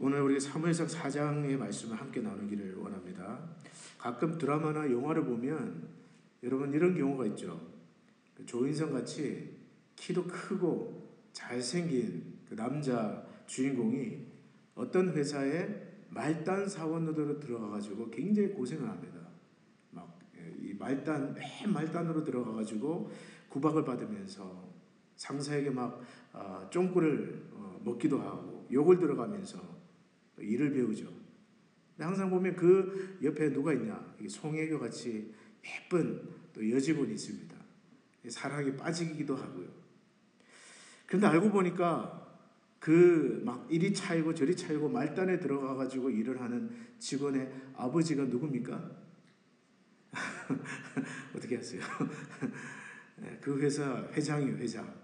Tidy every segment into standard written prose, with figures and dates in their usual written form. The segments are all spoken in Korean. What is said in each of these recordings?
오늘 우리 사무엘상 4장의 말씀을 함께 나누기를 원합니다. 가끔 드라마나 영화를 보면 여러분 이런 경우가 있죠. 조인성 같이 키도 크고 잘생긴 그 남자 주인공이 어떤 회사에 말단 사원으로 들어가가지고 굉장히 고생을 합니다. 이 맨 말단으로 들어가가지고 구박을 받으면서 상사에게 쫑구를 먹기도 하고 욕을 들어가면서 일을 배우죠. 근데 항상 보면 그 옆에 누가 있냐? 송혜교 같이 예쁜 또 여직원이 있습니다. 사랑에 빠지기도 하고요. 그런데 알고 보니까 이리 차이고 저리 차이고 말단에 들어가가지고 일을 하는 직원의 아버지가 누굽니까? 어떻게 하세요? 그 회사 회장이에요, 회장.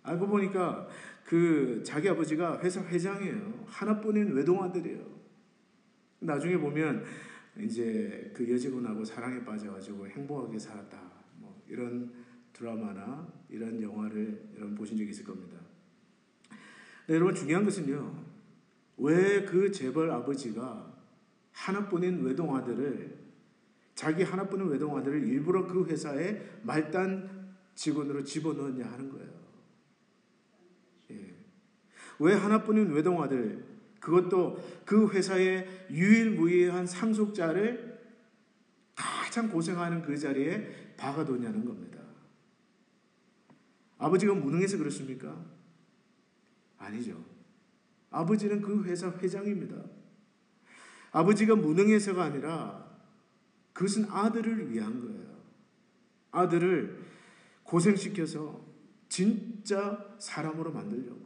알고 보니까 자기 아버지가 회사 회장이에요. 하나뿐인 외동아들이에요. 나중에 보면 이제 그 여직원하고 사랑에 빠져가지고 행복하게 살았다. 이런 드라마나 이런 영화를 여러분 보신 적이 있을 겁니다. 네, 여러분 중요한 것은요. 왜 그 재벌 아버지가 자기 하나뿐인 외동아들을 일부러 그 회사에 말단 직원으로 집어넣었냐 하는 거예요. 예. 왜 하나뿐인 외동아들, 그것도 그 회사의 유일무이한 상속자를 가장 고생하는 그 자리에 박아두냐는 겁니다. 아버지가 무능해서 그렇습니까? 아니죠. 아버지는 그 회사 회장입니다. 아버지가 무능해서가 아니라 그것은 아들을 위한 거예요. 아들을 고생시켜서 진짜 사람으로 만들려고.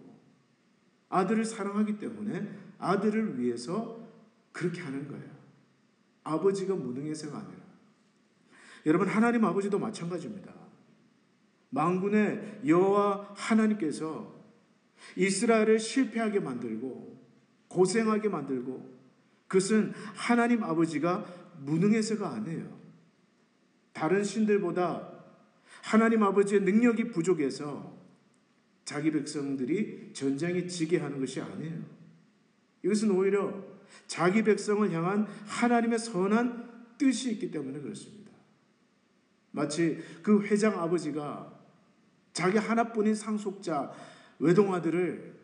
아들을 사랑하기 때문에 아들을 위해서 그렇게 하는 거예요. 아버지가 무능해서가 아니라. 여러분 하나님 아버지도 마찬가지입니다. 만군의 여호와 하나님께서 이스라엘을 실패하게 만들고 고생하게 만들고 그것은 하나님 아버지가 무능해서가 아니에요. 다른 신들보다 하나님 아버지의 능력이 부족해서 자기 백성들이 전쟁에 지게 하는 것이 아니에요. 이것은 오히려 자기 백성을 향한 하나님의 선한 뜻이 있기 때문에 그렇습니다. 마치 그 회장 아버지가 자기 하나뿐인 상속자 외동아들을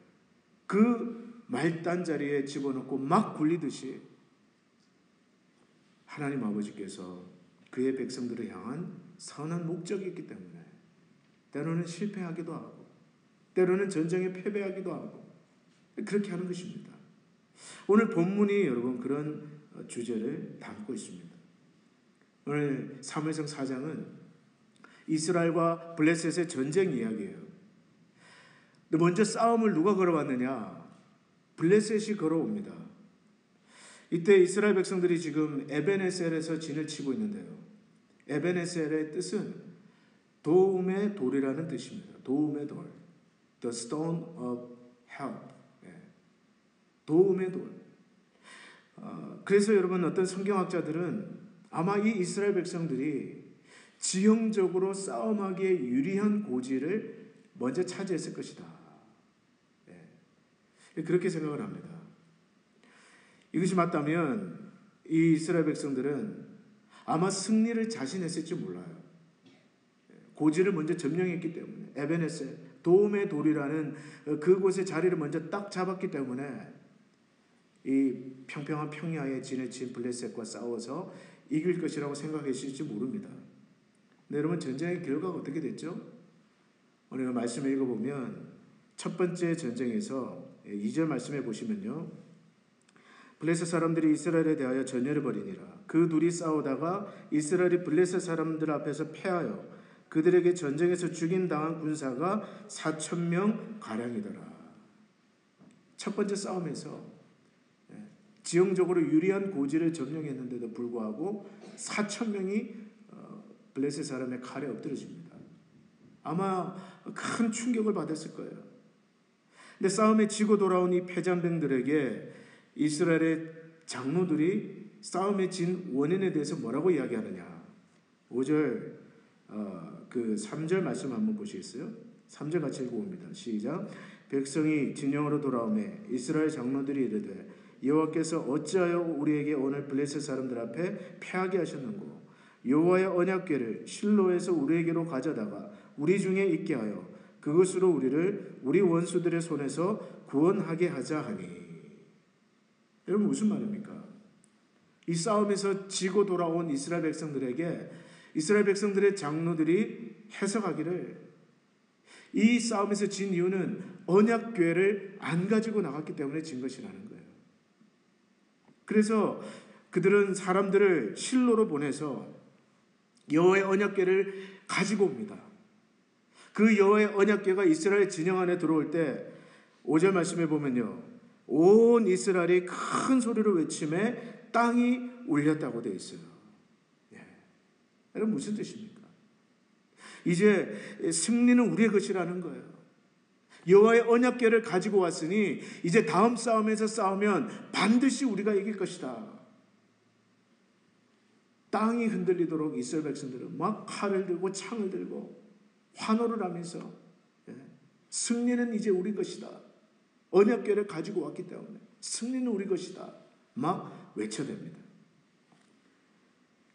그 말단 자리에 집어넣고 막 굴리듯이 하나님 아버지께서 그의 백성들을 향한 선한 목적이 있기 때문에 때로는 실패하기도 하고 때로는 전쟁에 패배하기도 하고 그렇게 하는 것입니다. 오늘 본문이 여러분 그런 주제를 담고 있습니다. 오늘 사무엘상 4장은 이스라엘과 블레셋의 전쟁 이야기예요. 근데 먼저 싸움을 누가 걸어왔느냐? 블레셋이 걸어옵니다. 이때 이스라엘 백성들이 지금 에벤에셀에서 진을 치고 있는데요. 에벤에셀의 뜻은 도움의 돌이라는 뜻입니다. 도움의 돌. The stone of help. 도움의 돌. 그래서 여러분 어떤 성경학자들은 아마 이 이스라엘 백성들이 지형적으로 싸움하기에 유리한 고지를 먼저 차지했을 것이다. 그렇게 생각을 합니다. 이것이 맞다면 이 이스라엘 백성들은 아마 승리를 자신했을지 몰라요. 고지를 먼저 점령했기 때문에 에벤에셀 도움의 돌이라는 그곳의 자리를 먼저 딱 잡았기 때문에 이 평평한 평야에 진을 친 블레셋과 싸워서 이길 것이라고 생각했을지 모릅니다. 근데 여러분 전쟁의 결과가 어떻게 됐죠? 오늘 말씀을 읽어보면 첫 번째 전쟁에서 2절 말씀해 보시면요. 블레셋 사람들이 이스라엘에 대하여 전열을 벌이니라. 그 둘이 싸우다가 이스라엘이 블레셋 사람들 앞에서 패하여 그들에게 전쟁에서 죽임당한 군사가 4,000명 가량이더라. 첫 번째 싸움에서 지형적으로 유리한 고지를 점령했는데도 불구하고 4,000명이 블레셋 사람의 칼에 엎드려집니다. 아마 큰 충격을 받았을 거예요. 근데 싸움에 지고 돌아온 이 패잔병들에게 이스라엘의 장로들이 싸움에 진 원인에 대해서 뭐라고 이야기하느냐. 5절 3절 말씀 한번 보시겠어요? 3절 같이 읽어봅니다. 시작. 백성이 진영으로 돌아오매 이스라엘 장로들이 이르되 여호와께서 어찌하여 우리에게 오늘 블레셋 사람들 앞에 패하게 하셨는고 여호와의 언약궤를 실로에서 우리에게로 가져다가 우리 중에 있게 하여 그것으로 우리를 우리 원수들의 손에서 구원하게 하자 하니. 여러분 무슨 말입니까? 이 싸움에서 지고 돌아온 이스라엘 백성들에게 이스라엘 백성들의 장로들이 해석하기를 이 싸움에서 진 이유는 언약궤를 안 가지고 나갔기 때문에 진 것이라는 거예요. 그래서 그들은 사람들을 실로로 보내서 여호와의 언약궤를 가지고 옵니다. 그 여호와의 언약궤가 이스라엘 진영 안에 들어올 때 5절 말씀에 보면요, 온 이스라엘이 큰 소리로 외침에 땅이 울렸다고 되어 있어요. 여러분 무슨 뜻입니까? 이제 승리는 우리의 것이라는 거예요. 여호와의 언약궤를 가지고 왔으니 이제 다음 싸움에서 싸우면 반드시 우리가 이길 것이다. 땅이 흔들리도록 이스라엘 백성들은 막 칼을 들고 창을 들고 환호를 하면서 승리는 이제 우리 것이다. 언약궤를 가지고 왔기 때문에 승리는 우리 것이다. 막 외쳐댑니다.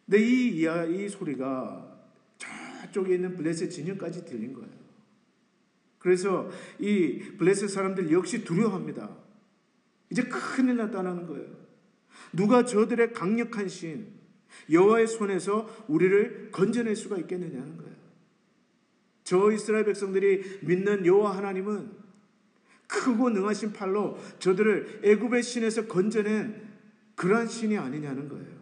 근데 이 소리가 저쪽에 있는 블레셋 진영까지 들린 거예요. 그래서 이 블레셋 사람들 역시 두려워합니다. 이제 큰일 났다는 거예요. 누가 저들의 강력한 신 여호와의 손에서 우리를 건져낼 수가 있겠느냐는 거예요. 저 이스라엘 백성들이 믿는 여호와 하나님은 크고 능하신 팔로 저들을 애굽의 신에서 건져낸 그러한 신이 아니냐는 거예요.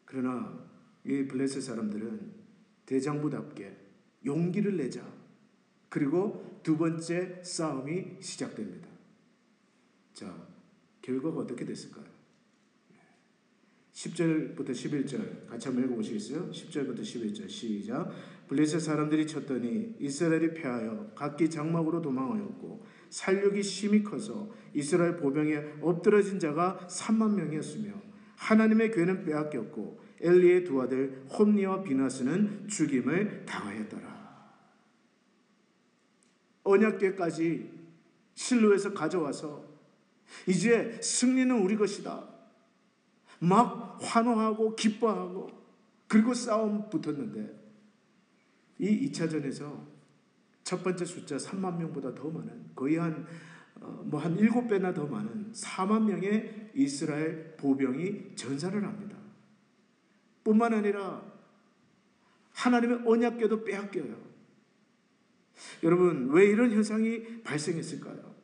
그러나 이 블레셋 사람들은 대장부답게 용기를 내자. 그리고 두 번째 싸움이 시작됩니다. 자, 결과가 어떻게 됐을까요? 10절부터 11절 같이 한번 읽어보시겠어요? 10절부터 11절 시작. 블레셋 사람들이 쳤더니 이스라엘이 패하여 각기 장막으로 도망하였고 살육이 심히 커서 이스라엘 보병에 엎드러진 자가 3만 명이었으며 하나님의 궤는 빼앗겼고 엘리의 두 아들 홈니와 비나스는 죽임을 당하였더라. 언약궤까지 실로에서 가져와서 이제 승리는 우리 것이다. 막 환호하고 기뻐하고 그리고 싸움 붙었는데 이 2차전에서 첫 번째 숫자 3만 명보다 더 많은 거의 한 7배나 더 많은 4만 명의 이스라엘 보병이 전사를 합니다. 뿐만 아니라 하나님의 언약궤도 빼앗겨요. 여러분 왜 이런 현상이 발생했을까요?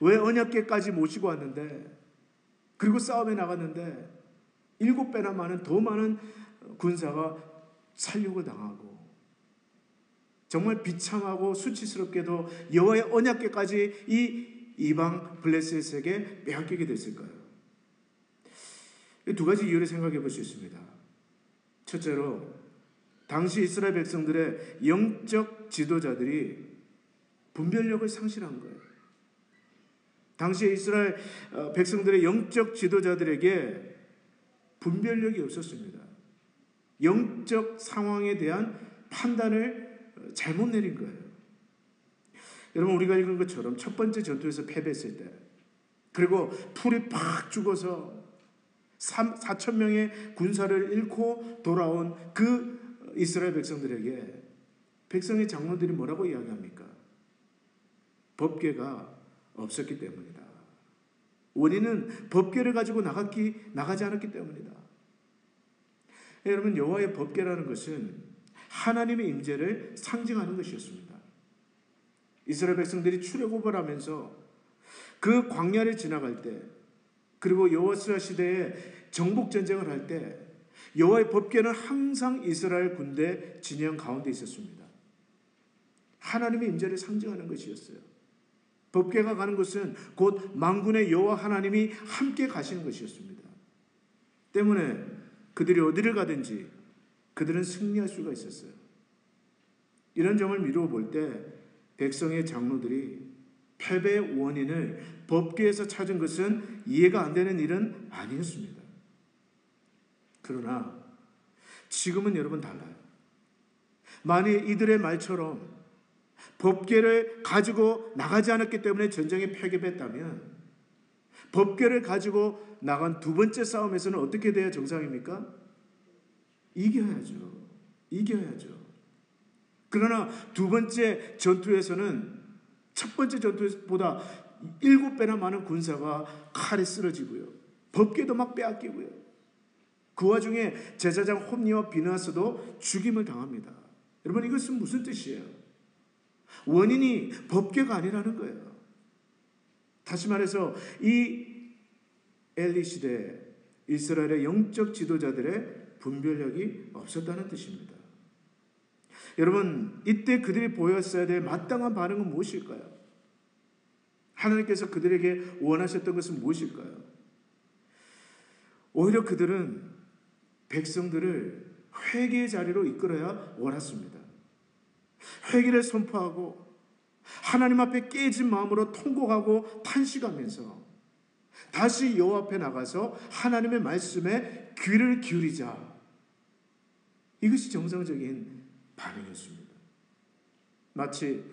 왜 언약궤까지 모시고 왔는데 그리고 싸움에 나갔는데 7배나 많은 더 많은 군사가 살육을 당하고 정말 비참하고 수치스럽게도 여호와의 언약궤까지 이 이방 블레셋에게 빼앗기게 됐을까요? 이 두 가지 이유를 생각해 볼 수 있습니다. 첫째로 당시 이스라엘 백성들의 영적 지도자들이 분별력을 상실한 거예요. 당시 이스라엘 백성들의 영적 지도자들에게 분별력이 없었습니다. 영적 상황에 대한 판단을 잘못 내린 거예요. 여러분 우리가 읽은 것처럼 첫 번째 전투에서 패배했을 때 그리고 풀이 팍 죽어서 4천 명의 군사를 잃고 돌아온 그 이스라엘 백성들에게 백성의 장로들이 뭐라고 이야기합니까? 법궤가 없었기 때문이다. 원인은 법궤를 가지고 나가지 않았기 때문이다. 여러분 여호와의 법궤라는 것은 하나님의 임재를 상징하는 것이었습니다. 이스라엘 백성들이 출애굽을 하면서 그 광야를 지나갈 때 그리고 여호수아 시대에 정복 전쟁을 할 때 여호와의 법궤는 항상 이스라엘 군대 진영 가운데 있었습니다. 하나님의 임재를 상징하는 것이었어요. 법궤가 가는 곳은 곧 만군의 여호와 하나님이 함께 가시는 것이었습니다. 때문에 그들이 어디를 가든지 그들은 승리할 수가 있었어요. 이런 점을 미루어 볼 때 백성의 장로들이 패배의 원인을 법궤에서 찾은 것은 이해가 안 되는 일은 아니었습니다. 그러나 지금은 여러분 달라요. 만일 이들의 말처럼 법궤를 가지고 나가지 않았기 때문에 전쟁에 패배했다면 법궤를 가지고 나간 두 번째 싸움에서는 어떻게 돼야 정상입니까? 이겨야죠. 이겨야죠. 그러나 두 번째 전투에서는 첫 번째 전투보다 7배나 많은 군사가 칼에 쓰러지고요. 법궤도 막 빼앗기고요. 그 와중에 제사장 홈니와 비나스도 죽임을 당합니다. 여러분, 이것은 무슨 뜻이에요? 원인이 법궤가 아니라는 거예요. 다시 말해서 이 엘리 시대 이스라엘의 영적 지도자들의 분별력이 없었다는 뜻입니다. 여러분, 이때 그들이 보였어야 될 마땅한 반응은 무엇일까요? 하나님께서 그들에게 원하셨던 것은 무엇일까요? 오히려 그들은 백성들을 회개의 자리로 이끌어야 옳았습니다. 회개를 선포하고 하나님 앞에 깨진 마음으로 통곡하고 탄식하면서 다시 여호와 앞에 나가서 하나님의 말씀에 귀를 기울이자. 이것이 정상적인 반응이었습니다. 마치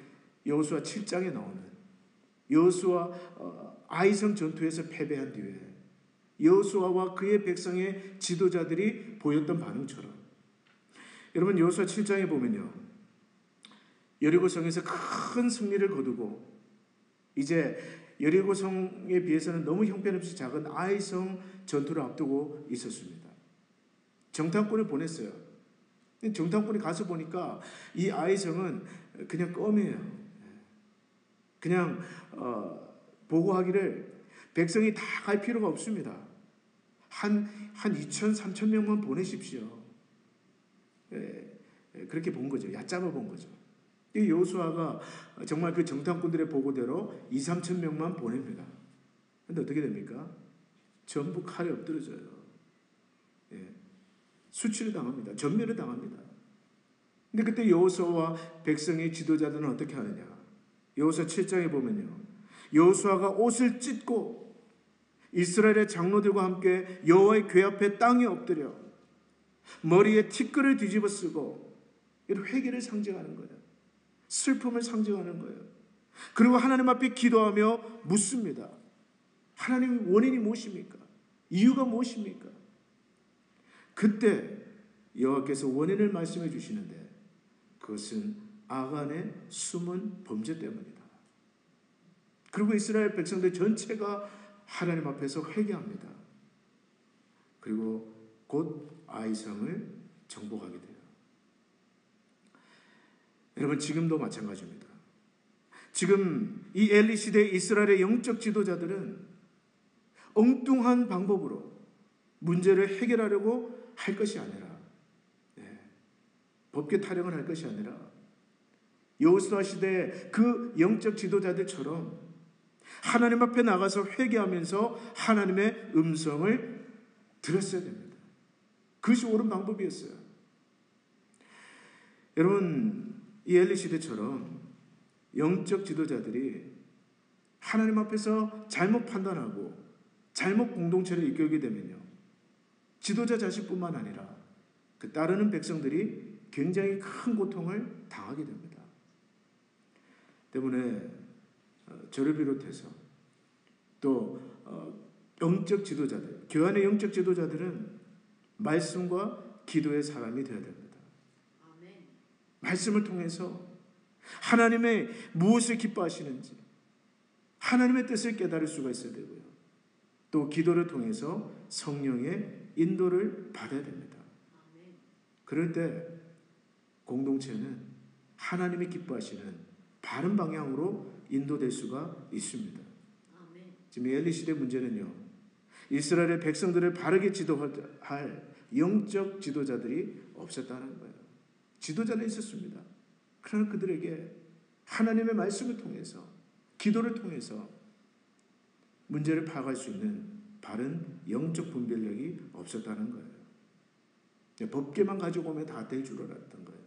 여호수아 7장에 나오는 여호수아 아이성 전투에서 패배한 뒤에 여호수아와 그의 백성의 지도자들이 보였던 반응처럼, 여러분, 여호수아 7장에 보면요, 여리고성에서 큰 승리를 거두고 이제 여리고성에 비해서는 너무 형편없이 작은 아이성 전투를 앞두고 있었습니다. 정탐꾼을 보냈어요. 정탐꾼이 가서 보니까 이 아이성은 그냥 껌이에요. 그냥 보고하기를 백성이 다 갈 필요가 없습니다. 한 2천, 3천 명만 보내십시오. 그렇게 본 거죠. 얕잡아 본 거죠. 이 여호수아가 정말 그 정탐꾼들의 보고대로 2, 3천 명만 보냅니다. 그런데 어떻게 됩니까? 전부 칼에 엎드려져요. 수치를 당합니다. 전멸을 당합니다. 근데 그때 여호수아와 백성의 지도자들은 어떻게 하느냐? 여호수아 7장에 보면요, 여호수아가 옷을 찢고 이스라엘의 장로들과 함께 여호와의 궤 앞에 땅에 엎드려 머리에 티끌을 뒤집어 쓰고, 이런 회개를 상징하는 거예요. 슬픔을 상징하는 거예요. 그리고 하나님 앞에 기도하며 묻습니다. 하나님, 원인이 무엇입니까? 이유가 무엇입니까? 그때 여호와께서 원인을 말씀해 주시는데 그것은 아간의 숨은 범죄 때문이다. 그리고 이스라엘 백성들 전체가 하나님 앞에서 회개합니다. 그리고 곧 아이성을 정복하게 돼요. 여러분, 지금도 마찬가지입니다. 지금 이 엘리 시대의 이스라엘의 영적 지도자들은 엉뚱한 방법으로 문제를 해결하려고 할 것이 아니라, 법궤 타령을 할 것이 아니라 여호수아 시대의 그 영적 지도자들처럼 하나님 앞에 나가서 회개하면서 하나님의 음성을 들었어야 됩니다. 그것이 옳은 방법이었어요. 여러분, 이 엘리 시대처럼 영적 지도자들이 하나님 앞에서 잘못 판단하고 잘못 공동체를 이끌게 되면요, 지도자 자신뿐만 아니라 그 따르는 백성들이 굉장히 큰 고통을 당하게 됩니다. 때문에 저를 비롯해서 또 영적 지도자들, 교회 안의 영적 지도자들은 말씀과 기도의 사람이 되어야 됩니다. 아멘. 말씀을 통해서 하나님의 무엇을 기뻐하시는지 하나님의 뜻을 깨달을 수가 있어야 되고요, 또 기도를 통해서 성령의 인도를 받아야 됩니다. 아멘. 그럴 때 공동체는 하나님이 기뻐하시는 바른 방향으로 인도될 수가 있습니다. 아멘. 지금 엘리 시대 문제는요, 이스라엘의 백성들을 바르게 지도할 영적 지도자들이 없었다는 거예요. 지도자는 있었습니다. 그러나 그들에게 하나님의 말씀을 통해서, 기도를 통해서 문제를 파악할 수 있는 바른 영적 분별력이 없었다는 거예요. 법궤만 가지고 오면 다 될 줄 알았던 거예요.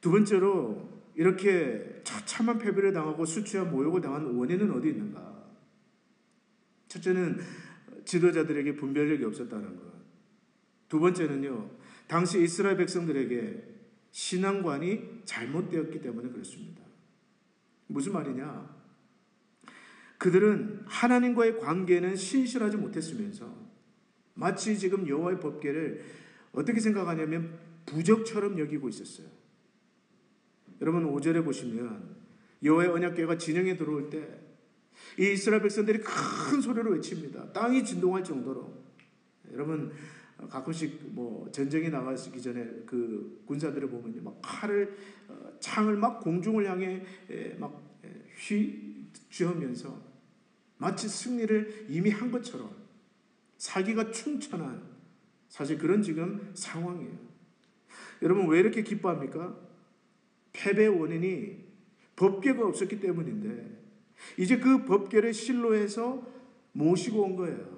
두 번째로, 이렇게 처참한 패배를 당하고 수치와 모욕을 당한 원인은 어디 있는가? 첫째는 지도자들에게 분별력이 없었다는 것. 두 번째는요, 당시 이스라엘 백성들에게 신앙관이 잘못되었기 때문에 그렇습니다. 무슨 말이냐? 그들은 하나님과의 관계는 신실하지 못했으면서 마치 지금 여호와의 법궤를 어떻게 생각하냐면 부적처럼 여기고 있었어요. 여러분 5절에 보시면 여호와의 언약궤가 진영에 들어올 때 이 이스라엘 백성들이 큰 소리로 외칩니다. 땅이 진동할 정도로. 여러분 가끔씩 뭐 전쟁에 나가기 전에 그 군사들을 보면 막 칼을 창을 막 공중을 향해 막 휘저으면서 마치 승리를 이미 한 것처럼 살기가 충천한 사실 그런 지금 상황이에요. 여러분 왜 이렇게 기뻐합니까? 패배의 원인이 법궤가 없었기 때문인데 이제 그 법궤를 실로해서 모시고 온 거예요.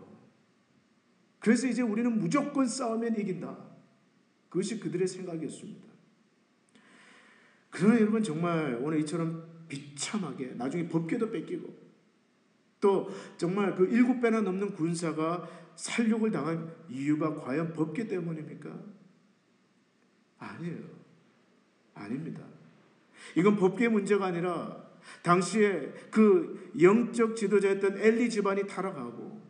그래서 이제 우리는 무조건 싸우면 이긴다. 그것이 그들의 생각이었습니다. 그러나 여러분 정말 오늘 이처럼 비참하게 나중에 법궤도 뺏기고 또 정말 그 7배나 넘는 군사가 살육을 당한 이유가 과연 법궤 때문입니까? 아니에요. 아닙니다. 이건 법궤 문제가 아니라 당시에 그 영적 지도자였던 엘리 집안이 타락하고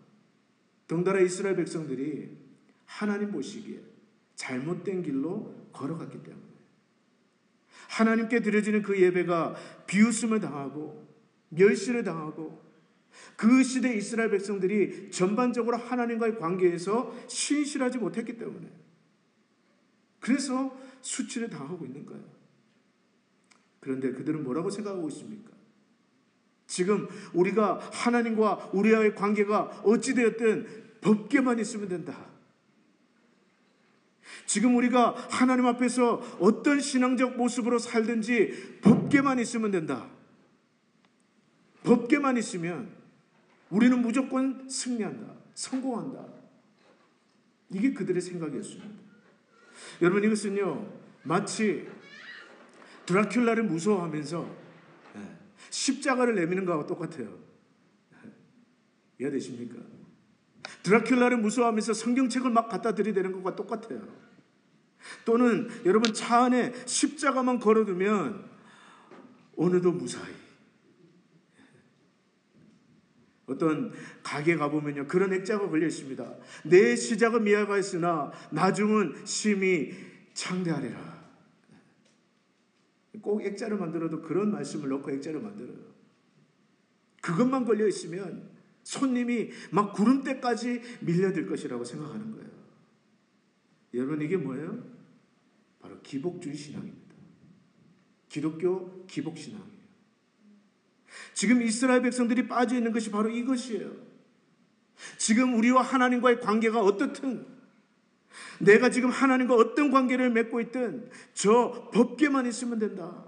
덩달아 이스라엘 백성들이 하나님 보시기에 잘못된 길로 걸어갔기 때문에 하나님께 드려지는 그 예배가 비웃음을 당하고 멸시를 당하고 그 시대 이스라엘 백성들이 전반적으로 하나님과의 관계에서 신실하지 못했기 때문에 그래서 수치를 당하고 있는 거예요. 그런데 그들은 뭐라고 생각하고 있습니까? 지금 우리가 하나님과 우리와의 관계가 어찌되었든 법궤만 있으면 된다. 지금 우리가 하나님 앞에서 어떤 신앙적 모습으로 살든지 법궤만 있으면 된다. 법궤만 있으면 우리는 무조건 승리한다. 성공한다. 이게 그들의 생각이었습니다. 여러분 이것은요 마치 드라큘라를 무서워하면서 십자가를 내미는 것과 똑같아요. 이해되십니까? 드라큘라를 무서워하면서 성경책을 막 갖다 들이대는 것과 똑같아요. 또는 여러분 차 안에 십자가만 걸어두면 오늘도 무사히. 어떤 가게 가보면요 그런 액자가 걸려 있습니다. 내 시작은 미약하였으나 나중은 심히 창대하리라. 꼭 액자를 만들어도 그런 말씀을 넣고 액자를 만들어요. 그것만 걸려 있으면 손님이 막 구름대까지 밀려들 것이라고 생각하는 거예요. 여러분 이게 뭐예요? 바로 기복주의 신앙입니다. 기독교 기복신앙이에요. 지금 이스라엘 백성들이 빠져 있는 것이 바로 이것이에요. 지금 우리와 하나님과의 관계가 어떻든 내가 지금 하나님과 어떤 관계를 맺고 있든 저 법궤만 있으면 된다.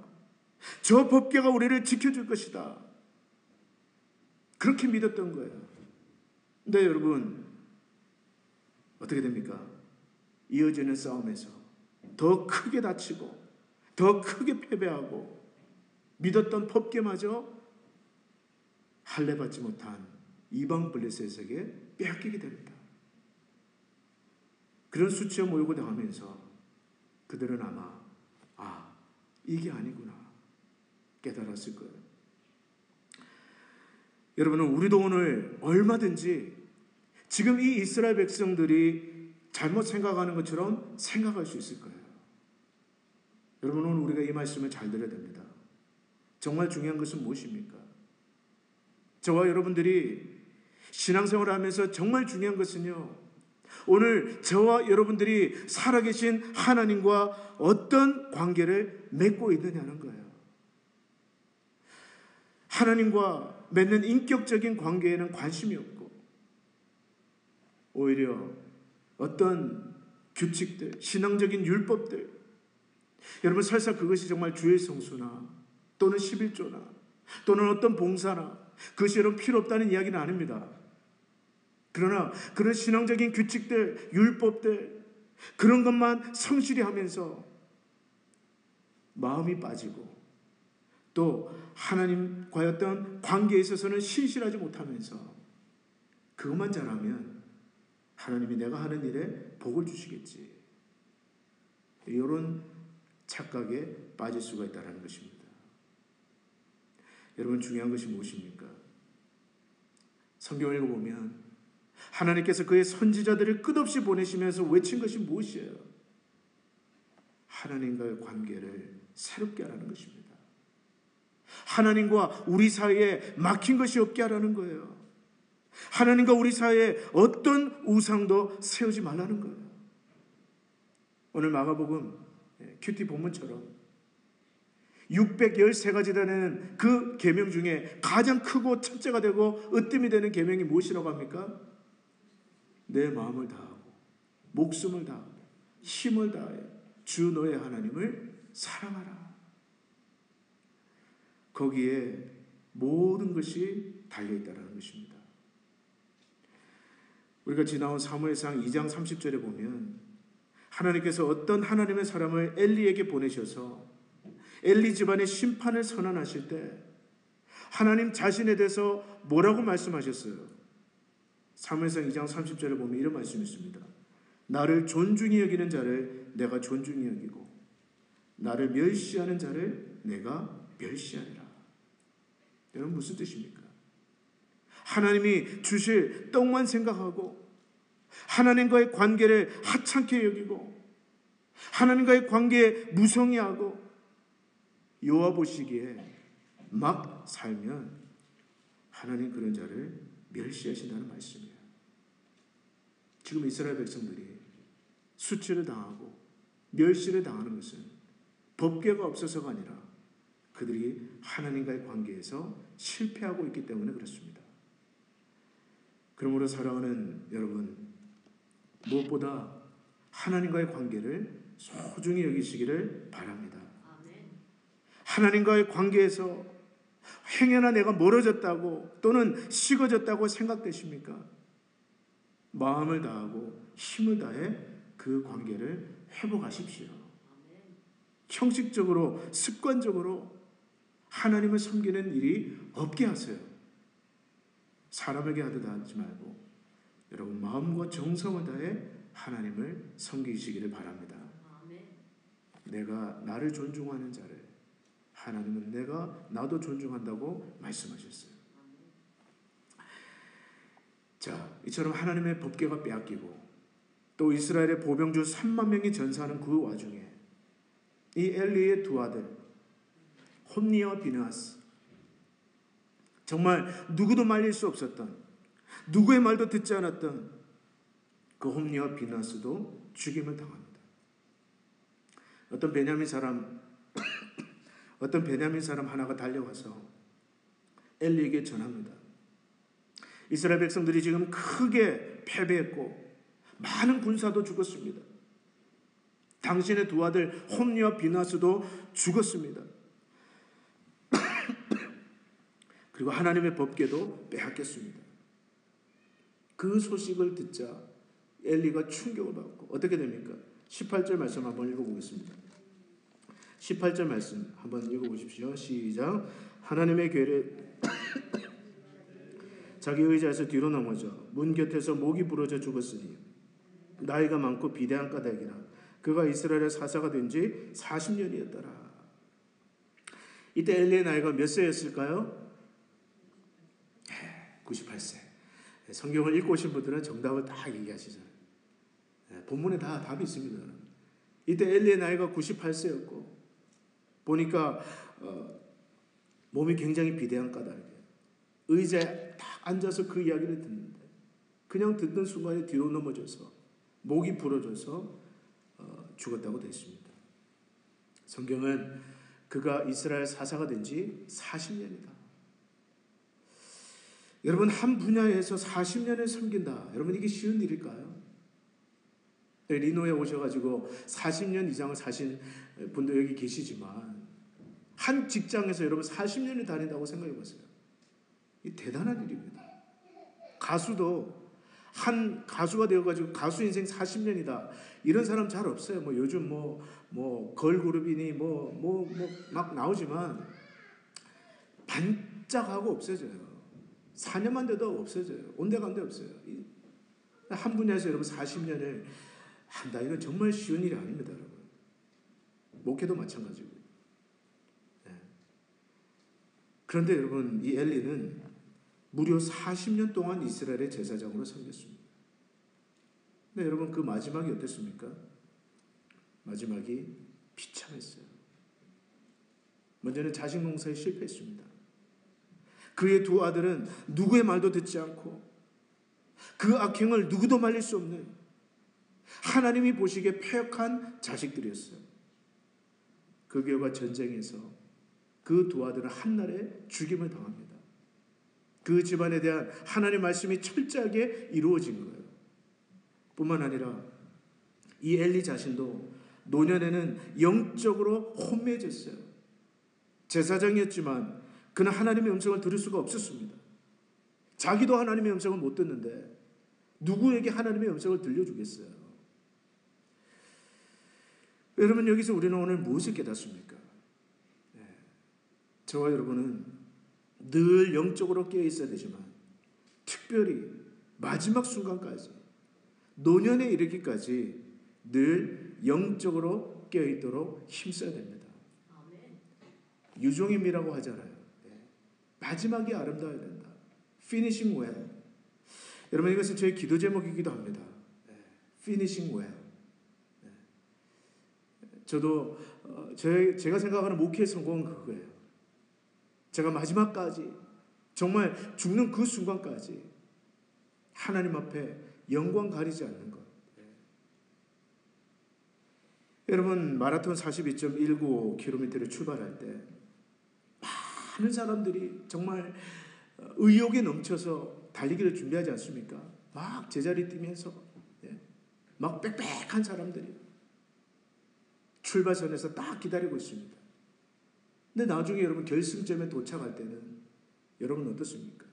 저 법궤가 우리를 지켜줄 것이다. 그렇게 믿었던 거예요. 근데 여러분 어떻게 됩니까? 이어지는 싸움에서 더 크게 다치고 더 크게 패배하고 믿었던 법궤마저 할례받지 못한 이방 블레셋에게 빼앗기게 됩니다. 그런 수치와 모욕을 당하면서 그들은 아마 이게 아니구나 깨달았을 거예요. 여러분은 우리도 오늘 얼마든지 지금 이 이스라엘 백성들이 잘못 생각하는 것처럼 생각할 수 있을 거예요. 여러분 오늘 우리가 이 말씀을 잘 들어야 됩니다. 정말 중요한 것은 무엇입니까? 저와 여러분들이 신앙생활을 하면서 정말 중요한 것은요 오늘 저와 여러분들이 살아계신 하나님과 어떤 관계를 맺고 있느냐는 거예요. 하나님과 맺는 인격적인 관계에는 관심이 없고 오히려 어떤 규칙들, 신앙적인 율법들 여러분 설사 그것이 정말 주의 성수나 또는 11조나 또는 어떤 봉사나 그것이 여러분 필요 없다는 이야기는 아닙니다. 그러나 그런 신앙적인 규칙들, 율법들 그런 것만 성실히 하면서 마음이 빠지고 또 하나님과의 어떤 관계에 있어서는 신실하지 못하면서 그것만 잘하면 하나님이 내가 하는 일에 복을 주시겠지. 이런 착각에 빠질 수가 있다는 것입니다. 여러분, 중요한 것이 무엇입니까? 성경을 읽어보면 하나님께서 그의 선지자들을 끝없이 보내시면서 외친 것이 무엇이에요? 하나님과의 관계를 새롭게 하라는 것입니다. 하나님과 우리 사이에 막힌 것이 없게 하라는 거예요. 하나님과 우리 사이에 어떤 우상도 세우지 말라는 거예요. 오늘 마가복음 큐티 본문처럼 613가지라는 그 계명 중에 가장 크고 첫째가 되고 으뜸이 되는 계명이 무엇이라고 합니까? 내 마음을 다하고 목숨을 다하고 힘을 다해 주 너의 하나님을 사랑하라. 거기에 모든 것이 달려있다는 것입니다. 우리가 지나온 사무엘상 2장 30절에 보면 하나님께서 어떤 하나님의 사람을 엘리에게 보내셔서 엘리 집안의 심판을 선언하실 때 하나님 자신에 대해서 뭐라고 말씀하셨어요? 사무엘상 2장 30절에 보면 이런 말씀이 있습니다. 나를 존중히 여기는 자를 내가 존중히 여기고 나를 멸시하는 자를 내가 멸시하리라. 여러분, 무슨 뜻입니까? 하나님이 주실 떡만 생각하고 하나님과의 관계를 하찮게 여기고 하나님과의 관계에 무성의하고 여호와 보시기에 막 살면 하나님 그런 자를 멸시하신다는 말씀이에요. 지금 이스라엘 백성들이 수치를 당하고 멸시를 당하는 것은 법궤가 없어서가 아니라 그들이 하나님과의 관계에서 실패하고 있기 때문에 그렇습니다. 그러므로 사랑하는 여러분, 무엇보다 하나님과의 관계를 소중히 여기시기를 바랍니다. 하나님과의 관계에서 행여나 내가 멀어졌다고 또는 식어졌다고 생각되십니까? 마음을 다하고 힘을 다해 그 관계를 회복하십시오. 형식적으로 습관적으로 하나님을 섬기는 일이 없게 하세요. 사람에게 하듯 하지 말고 여러분 마음과 정성을 다해 하나님을 섬기시기를 바랍니다. 내가 나를 존중하는 자를 하나님은 나도 존중한다고 말씀하셨어요. 자, 이처럼 하나님의 법궤가 빼앗기고 또 이스라엘의 보병주 3만 명이 전사하는 그 와중에 이 엘리의 두 아들 홈니와 비느하스, 정말 누구도 말릴 수 없었던, 누구의 말도 듣지 않았던 그 홈니와 비느하스도 죽임을 당합니다. 어떤 베냐민 사람 하나가 달려와서 엘리에게 전합니다. 이스라엘 백성들이 지금 크게 패배했고 많은 군사도 죽었습니다. 당신의 두 아들 홈니와 비느하스도 죽었습니다. 그리고 하나님의 법궤도 빼앗겼습니다. 그 소식을 듣자 엘리가 충격을 받고 어떻게 됩니까? 18절 말씀 한번 읽어보겠습니다. 18절 말씀 한번 읽어보십시오. 시작. 하나님의 궤를 자기 의자에서 뒤로 넘어져 문 곁에서 목이 부러져 죽었으니 나이가 많고 비대한 까닭이라. 그가 이스라엘의 사사가 된 지 40년이었더라. 이때 엘리의 나이가 몇 세였을까요? 98세. 성경을 읽고 오신 분들은 정답을 다 얘기하시잖아요. 본문에 다 답이 있습니다. 이때 엘리의 나이가 98세였고 보니까 몸이 굉장히 비대한 까닭이에요. 의자에 딱 앉아서 그 이야기를 듣는데 그냥 듣는 순간에 뒤로 넘어져서 목이 부러져서 죽었다고 되어 있습니다. 성경은 그가 이스라엘 사사가 된 지 40년이다. 여러분, 한 분야에서 40년을 섬긴다. 여러분, 이게 쉬운 일일까요? 리노에 오셔가지고 40년 이상을 사신 분도 여기 계시지만 한 직장에서 여러분 40년을 다닌다고 생각해 보세요. 이 대단한 일입니다. 가수도 한 가수가 되어가지고 가수 인생 40년이다. 이런 사람 잘 없어요. 요즘 걸그룹이니 막 나오지만 반짝하고 없어져요. 4년만 돼도 없어져요. 온데간데 없어요. 한 분야에서 여러분 40년을 한다. 이건 정말 쉬운 일이 아닙니다, 여러분. 목회도 마찬가지고요. 그런데 여러분, 이 엘리는 무려 40년 동안 이스라엘의 제사장으로 섬겼습니다. 근데 여러분, 그 마지막이 어땠습니까? 마지막이 비참했어요. 먼저는 자식 농사에 실패했습니다. 그의 두 아들은 누구의 말도 듣지 않고 그 악행을 누구도 말릴 수 없는 하나님이 보시기에 패역한 자식들이었어요. 그 결과 전쟁에서 그 두 아들은 한날에 죽임을 당합니다. 그 집안에 대한 하나님의 말씀이 철저하게 이루어진 거예요. 뿐만 아니라 이 엘리 자신도 노년에는 영적으로 혼미해졌어요. 제사장이었지만 그는 하나님의 음성을 들을 수가 없었습니다. 자기도 하나님의 음성을 못 듣는데 누구에게 하나님의 음성을 들려주겠어요? 여러분, 여기서 우리는 오늘 무엇을 깨닫습니까? 저와 여러분은 늘 영적으로 깨어 있어야 되지만 특별히 마지막 순간까지, 노년에 이르기까지 늘 영적으로 깨어 있도록 힘써야 됩니다. 유종임이라고 하잖아요. 마지막이 아름다워야 된다. Finishing well. 여러분, 이것은 저의 기도 제목이기도 합니다. Finishing well. 저도 제가 생각하는 목회의 성공은 그거예요. 제가 마지막까지, 정말 죽는 그 순간까지 하나님 앞에 영광 가리지 않는 것. 여러분, 마라톤 42.19km를 출발할 때 많은 사람들이 정말 의욕에 넘쳐서 달리기를 준비하지 않습니까? 막 제자리 뛰면서 막 빽빽한 사람들이 출발선에서 딱 기다리고 있습니다. 근데 나중에 여러분 결승점에 도착할 때는 여러분 어떻습니까?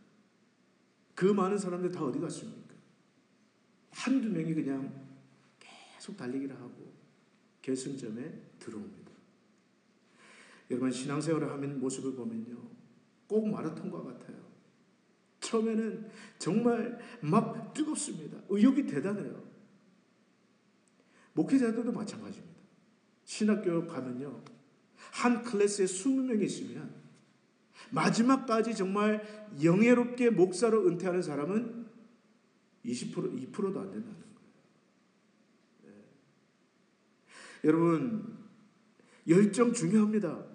그 많은 사람들 다 어디 갔습니까? 한두 명이 그냥 계속 달리기를 하고 결승점에 들어옵니다. 여러분, 신앙생활을 하는 모습을 보면요, 꼭 마라톤과 같아요. 처음에는 정말 막 뜨겁습니다. 의욕이 대단해요. 목회자들도 마찬가지입니다. 신학교 가면요, 한 클래스에 20명이 있으면 마지막까지 정말 영예롭게 목사로 은퇴하는 사람은 20%, 2%도 안 된다는 거예요. 여러분, 열정 중요합니다.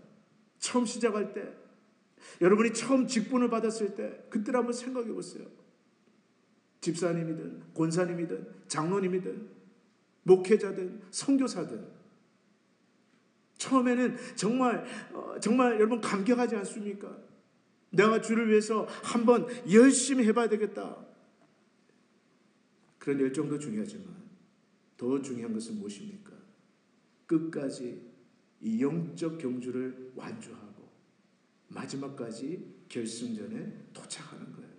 처음 시작할 때, 여러분이 처음 직분을 받았을 때, 그때를 한번 생각해 보세요. 집사님이든 권사님이든 장로님이든 목회자든 선교사든 처음에는 정말 여러분 감격하지 않습니까? 내가 주를 위해서 한번 열심히 해봐야 되겠다. 그런 열정도 중요하지만 더 중요한 것은 무엇입니까? 끝까지 이 영적 경주를 완주하고 마지막까지 결승전에 도착하는 거예요.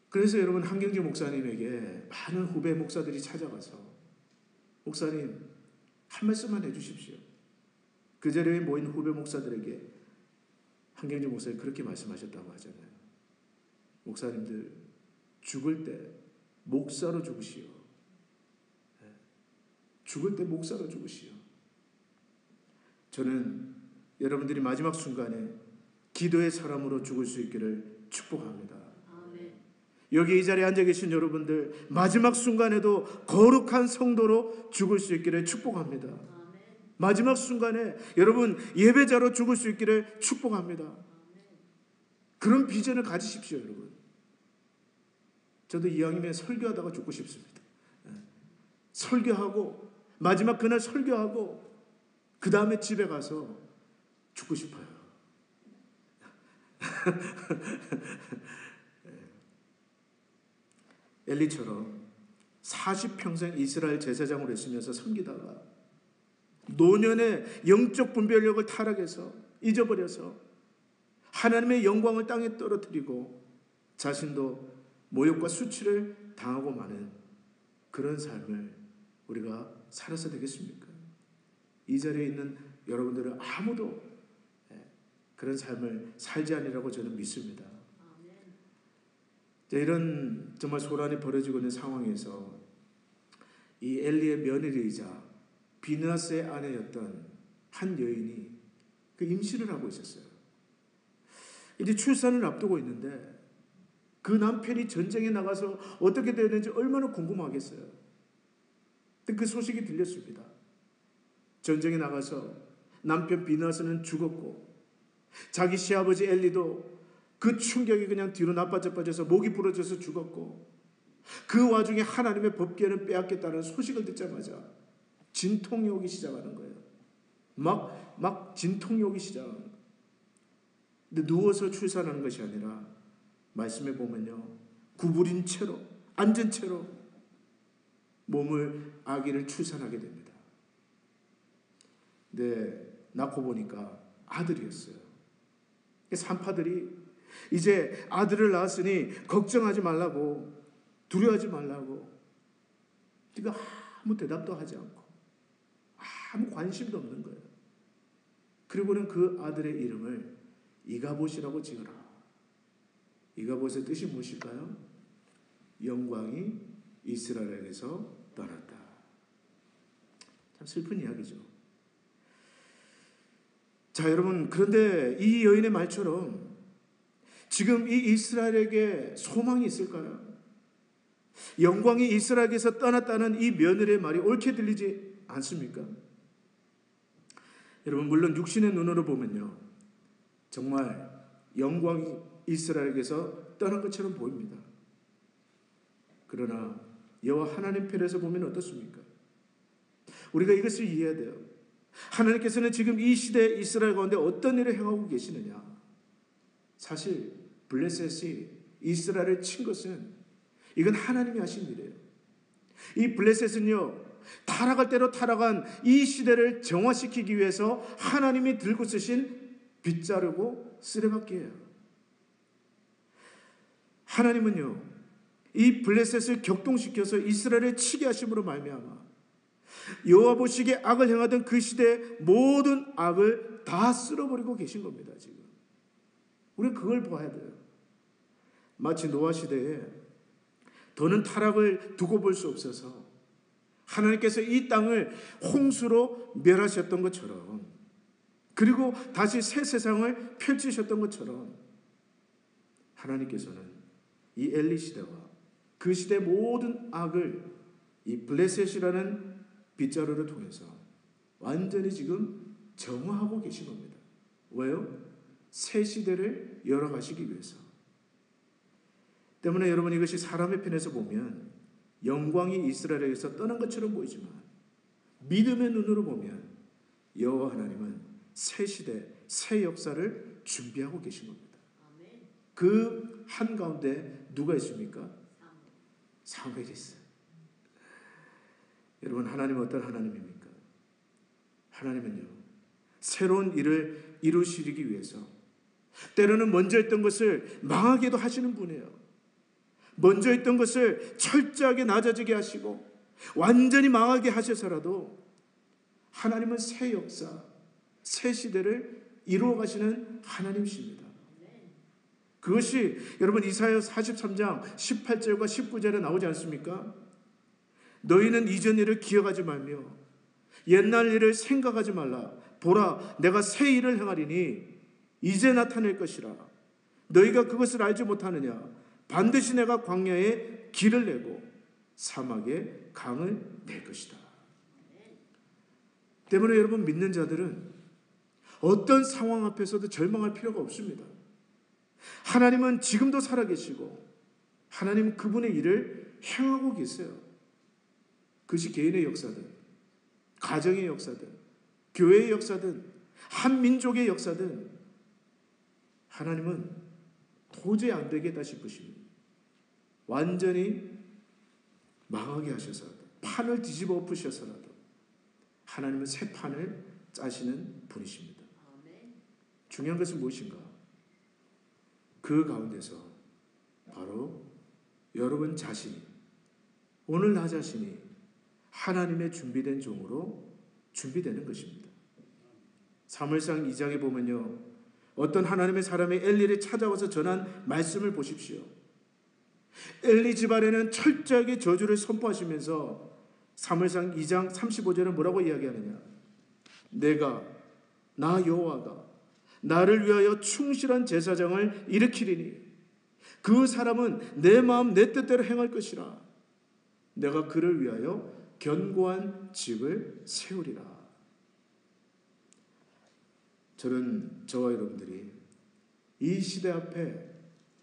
그래서 여러분, 한경재 목사님에게 많은 후배 목사들이 찾아가서 목사님 한 말씀만 해주십시오. 그 자리에 모인 후배 목사들에게 한경재 목사님 그렇게 말씀하셨다고 하잖아요. 목사님들, 죽을 때 목사로 죽으시오. 죽을 때 목사로 죽으시오. 저는 여러분들이 마지막 순간에 기도의 사람으로 죽을 수 있기를 축복합니다. 아멘. 여기 이 자리에 앉아 계신 여러분들, 마지막 순간에도 거룩한 성도로 죽을 수 있기를 축복합니다. 아멘. 마지막 순간에 여러분 예배자로 죽을 수 있기를 축복합니다. 아멘. 그런 비전을 가지십시오, 여러분. 저도 이왕이면 설교하다가 죽고 싶습니다. 설교하고 마지막 그날 설교하고 그 다음에 집에 가서 죽고 싶어요. 엘리처럼 40평생 이스라엘 제사장으로 있으면서 섬기다가 노년의 영적 분별력을 타락해서 잊어버려서 하나님의 영광을 땅에 떨어뜨리고 자신도 모욕과 수치를 당하고 마는 그런 삶을 우리가 살아서 되겠습니까? 이 자리에 있는 여러분들은 아무도 그런 삶을 살지 않으리라고 저는 믿습니다. 이런 정말 소란이 벌어지고 있는 상황에서 이 엘리의 며느리이자 비느하스의 아내였던 한 여인이 그 임신을 하고 있었어요. 이제 출산을 앞두고 있는데 그 남편이 전쟁에 나가서 어떻게 되는지 얼마나 궁금하겠어요. 그 소식이 들렸습니다. 전쟁에 나가서 남편 비느하스는 죽었고 자기 시아버지 엘리도 그 충격이 그냥 뒤로 나빠져서 목이 부러져서 죽었고 그 와중에 하나님의 법궤는 빼앗겼다는 소식을 듣자마자 진통이 오기 시작하는 거예요. 막 진통이 오기 시작하는 거예요. 근데 누워서 출산하는 것이 아니라 말씀에 보면요, 구부린 채로 앉은 채로 아기를 출산하게 됩니다. 근데 낳고 보니까 아들이었어요. 산파들이 이제 아들을 낳았으니 걱정하지 말라고, 두려워하지 말라고, 네가 아무 대답도 하지 않고 아무 관심도 없는 거예요. 그리고는 그 아들의 이름을 이가봇이라고 지으라. 이가봇의 뜻이 무엇일까요? 영광이 이스라엘에게서 떠났다. 참 슬픈 이야기죠. 자, 여러분, 그런데 이 여인의 말처럼 지금 이 이스라엘에게 소망이 있을까요? 영광이 이스라엘에게서 떠났다는 이 며느리의 말이 옳게 들리지 않습니까? 여러분, 물론 육신의 눈으로 보면요, 정말 영광이 이스라엘에게서 떠난 것처럼 보입니다. 그러나 여호와 하나님 편에서 보면 어떻습니까? 우리가 이것을 이해해야 돼요. 하나님께서는 지금 이 시대 이스라엘 가운데 어떤 일을 행하고 계시느냐? 사실 블레셋이 이스라엘을 친 것은 이건 하나님이 하신 일이에요. 이 블레셋은요, 타락할 대로 타락한 이 시대를 정화시키기 위해서 하나님이 들고 쓰신 빗자루고 쓰레받기예요. 하나님은요, 이 블레셋을 격동시켜서 이스라엘을 치게 하심으로 말미암아 여호와 보시기에 악을 행하던 그 시대의 모든 악을 다 쓸어버리고 계신 겁니다. 지금 우리는 그걸 봐야 돼요. 마치 노아 시대에 더는 타락을 두고 볼 수 없어서 하나님께서 이 땅을 홍수로 멸하셨던 것처럼, 그리고 다시 새 세상을 펼치셨던 것처럼, 하나님께서는 이 엘리 시대와 그 시대의 모든 악을 이 블레셋이라는 빗자루를 통해서 완전히 지금 정화하고 계신 겁니다. 왜요? 새 시대를 열어가시기 위해서. 때문에 여러분, 이것이 사람의 편에서 보면 영광이 이스라엘에게서 떠난 것처럼 보이지만 믿음의 눈으로 보면 여호와 하나님은 새 시대, 새 역사를 준비하고 계신 겁니다. 그 한가운데 누가 있습니까? 사무엘이 있어요. 여러분, 하나님은 어떤 하나님입니까? 하나님은요, 새로운 일을 이루시기 위해서 때로는 먼저 했던 것을 망하게도 하시는 분이에요. 먼저 했던 것을 철저하게 낮아지게 하시고 완전히 망하게 하셔서라도 하나님은 새 역사, 새 시대를 이루어 가시는 하나님이십니다. 그것이 여러분 이사야 43장 18절과 19절에 나오지 않습니까? 너희는 이전 일을 기억하지 말며 옛날 일을 생각하지 말라. 보라, 내가 새 일을 행하리니 이제 나타낼 것이라. 너희가 그것을 알지 못하느냐? 반드시 내가 광야에 길을 내고 사막에 강을 낼 것이다. 때문에 여러분, 믿는 자들은 어떤 상황 앞에서도 절망할 필요가 없습니다. 하나님은 지금도 살아계시고 하나님은 그분의 일을 행하고 계세요. 그것이 개인의 역사든, 가정의 역사든, 교회의 역사든, 한 민족의 역사든 하나님은 도저히 안 되겠다 싶으십니다. 완전히 망하게 하셔서라도, 판을 뒤집어 엎으셔서라도 하나님은 새 판을 짜시는 분이십니다. 중요한 것은 무엇인가? 그 가운데서 바로 여러분 자신이, 오늘 나 자신이 하나님의 준비된 종으로 준비되는 것입니다. 사무엘상 2장에 보면요, 어떤 하나님의 사람이 엘리를 찾아와서 전한 말씀을 보십시오. 엘리 집안에는 철저하게 저주를 선포하시면서 사무엘상 2장 35절은 뭐라고 이야기하느냐? 나 여호와가 나를 위하여 충실한 제사장을 일으키리니 그 사람은 내 마음 내 뜻대로 행할 것이라. 내가 그를 위하여 견고한 집을 세우리라. 저와 여러분들이 이 시대 앞에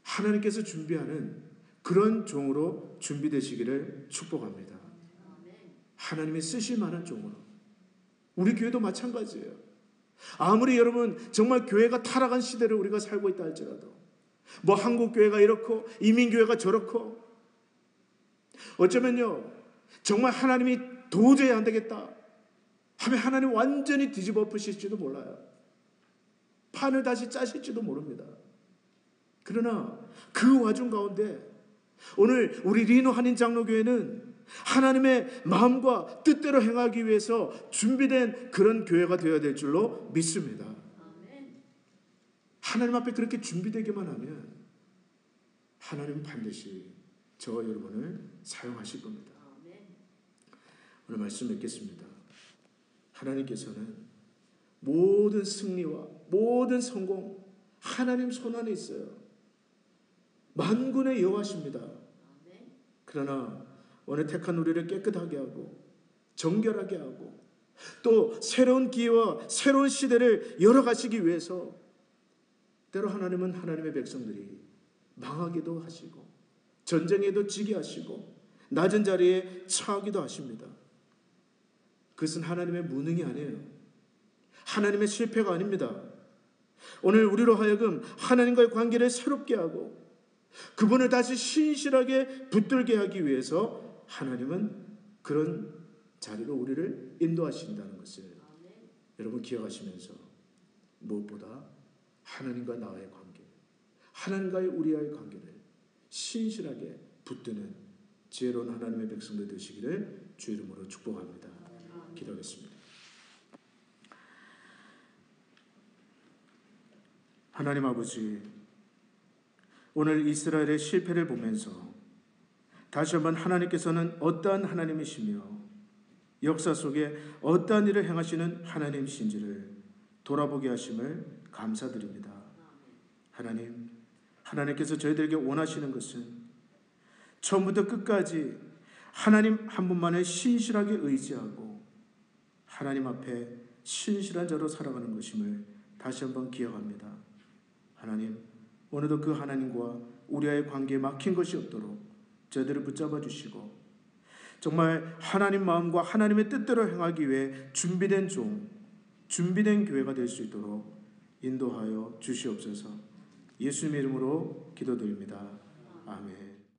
하나님께서 준비하는 그런 종으로 준비되시기를 축복합니다. 하나님이 쓰실 만한 종으로. 우리 교회도 마찬가지예요. 아무리 여러분 정말 교회가 타락한 시대를 우리가 살고 있다 할지라도, 뭐 한국 교회가 이렇고 이민 교회가 저렇고, 어쩌면요 정말 하나님이 도저히 안 되겠다 하면 하나님 완전히 뒤집어 엎으실지도 몰라요. 판을 다시 짜실지도 모릅니다. 그러나 그 와중 가운데 오늘 우리 리노 한인 장로교회는 하나님의 마음과 뜻대로 행하기 위해서 준비된 그런 교회가 되어야 될 줄로 믿습니다. 하나님 앞에 그렇게 준비되기만 하면 하나님은 반드시 저와 여러분을 사용하실 겁니다. 오늘 말씀 읽겠습니다. 하나님께서는 모든 승리와 모든 성공 하나님 손 안에 있어요. 만군의 여호와십니다. 그러나 오늘 택한 우리를 깨끗하게 하고 정결하게 하고 또 새로운 기회와 새로운 시대를 열어가시기 위해서 때로 하나님은 하나님의 백성들이 망하기도 하시고 전쟁에도 지게 하시고 낮은 자리에 처하기도 하십니다. 그것은 하나님의 무능이 아니에요. 하나님의 실패가 아닙니다. 오늘 우리로 하여금 하나님과의 관계를 새롭게 하고 그분을 다시 신실하게 붙들게 하기 위해서 하나님은 그런 자리로 우리를 인도하신다는 것을 여러분 기억하시면서 무엇보다 하나님과 나의 관계, 하나님과의 우리와의 관계를 신실하게 붙드는 지혜로운 하나님의 백성들 되시기를 주 이름으로 축복합니다. 기도하겠습니다. 하나님 아버지, 오늘 이스라엘의 실패를 보면서 다시 한번 하나님께서는 어떠한 하나님이시며 역사 속에 어떠한 일을 행하시는 하나님이신지를 돌아보게 하심을 감사드립니다. 하나님께서 저희들에게 원하시는 것은 처음부터 끝까지 하나님 한 분만을 신실하게 의지하고 하나님 앞에 신실한 자로 살아가는 것임을 다시 한번 기억합니다. 하나님, 오늘도 그 하나님과 우리와의 관계에 막힌 것이 없도록 저희들을 붙잡아 주시고 정말 하나님 마음과 하나님의 뜻대로 행하기 위해 준비된 종, 준비된 교회가 될 수 있도록 인도하여 주시옵소서. 예수님의 이름으로 기도드립니다.